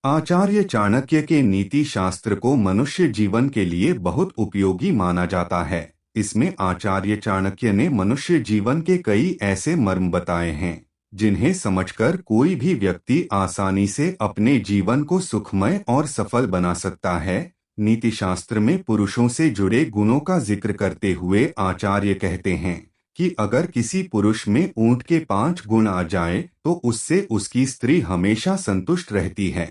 आचार्य चाणक्य के नीति शास्त्र को मनुष्य जीवन के लिए बहुत उपयोगी माना जाता है। इसमें आचार्य चाणक्य ने मनुष्य जीवन के कई ऐसे मर्म बताए हैं जिन्हें समझकर कोई भी व्यक्ति आसानी से अपने जीवन को सुखमय और सफल बना सकता है। नीति शास्त्र में पुरुषों से जुड़े गुणों का जिक्र करते हुए आचार्य कहते हैं कि अगर किसी पुरुष में ऊंट के 5 गुण आ जाए तो उससे उसकी स्त्री हमेशा संतुष्ट रहती है।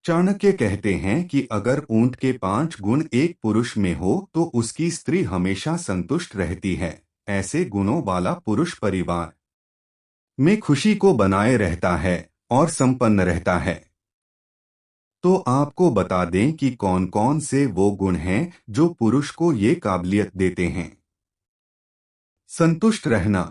चाणक्य कहते हैं कि अगर ऊंट के 5 गुण एक पुरुष में हो तो उसकी स्त्री हमेशा संतुष्ट रहती है। ऐसे गुणों वाला पुरुष परिवार में खुशी को बनाए रहता है और संपन्न रहता है। तो आपको बता दें कि कौन कौन से वो गुण हैं जो पुरुष को ये काबिलियत देते हैं। संतुष्ट रहना।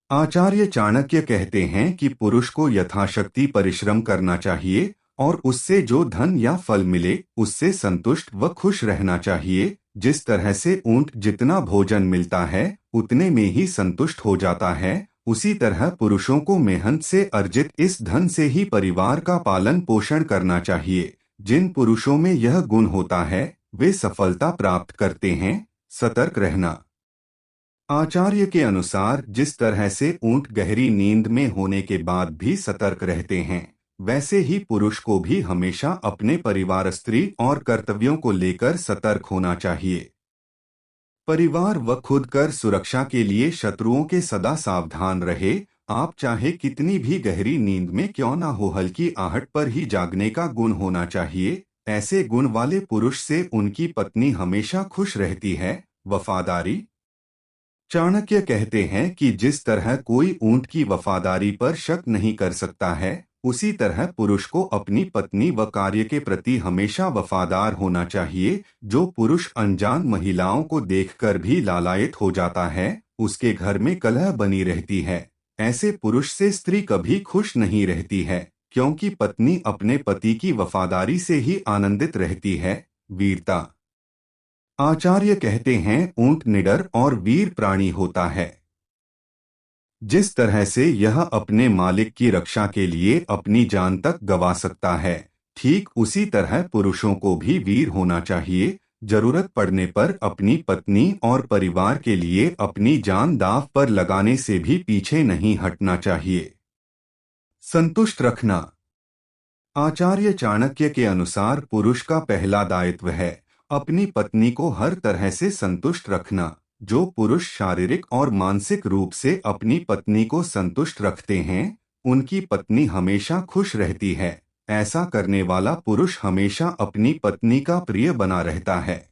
आचार्य चाणक्य कहते हैं कि पुरुष को यथाशक्ति परिश्रम करना चाहिए और उससे जो धन या फल मिले उससे संतुष्ट व खुश रहना चाहिए। जिस तरह से ऊंट जितना भोजन मिलता है उतने में ही संतुष्ट हो जाता है, उसी तरह पुरुषों को मेहनत से अर्जित इस धन से ही परिवार का पालन पोषण करना चाहिए। जिन पुरुषों में यह गुण होता है वे सफलता प्राप्त करते हैं। सतर्क रहना। आचार्य के अनुसार जिस तरह से ऊंट गहरी नींद में होने के बाद भी सतर्क रहते हैं, वैसे ही पुरुष को भी हमेशा अपने परिवार, स्त्री और कर्तव्यों को लेकर सतर्क होना चाहिए। परिवार व खुद कर सुरक्षा के लिए शत्रुओं के सदा सावधान रहे। आप चाहे कितनी भी गहरी नींद में क्यों ना हो, हल्की आहट पर ही जागने का गुण होना चाहिए। ऐसे गुण वाले पुरुष से उनकी पत्नी हमेशा खुश रहती है। वफादारी। चाणक्य कहते हैं कि जिस तरह कोई ऊंट की वफादारी पर शक नहीं कर सकता है, उसी तरह पुरुष को अपनी पत्नी व कार्य के प्रति हमेशा वफादार होना चाहिए। जो पुरुष अनजान महिलाओं को देखकर भी लालायित हो जाता है, उसके घर में कलह बनी रहती है। ऐसे पुरुष से स्त्री कभी खुश नहीं रहती है, क्योंकि पत्नी अपने पति की वफादारी से ही आनंदित रहती है। वीरता। आचार्य कहते हैं ऊंट निडर और वीर प्राणी होता है। जिस तरह से यह अपने मालिक की रक्षा के लिए अपनी जान तक गंवा सकता है, ठीक उसी तरह पुरुषों को भी वीर होना चाहिए। जरूरत पड़ने पर अपनी पत्नी और परिवार के लिए अपनी जान दांव पर लगाने से भी पीछे नहीं हटना चाहिए। संतुष्ट रखना। आचार्य चाणक्य के अनुसार पुरुष का पहला दायित्व है अपनी पत्नी को हर तरह से संतुष्ट रखना। जो पुरुष शारीरिक और मानसिक रूप से अपनी पत्नी को संतुष्ट रखते हैं, उनकी पत्नी हमेशा खुश रहती है। ऐसा करने वाला पुरुष हमेशा अपनी पत्नी का प्रिय बना रहता है।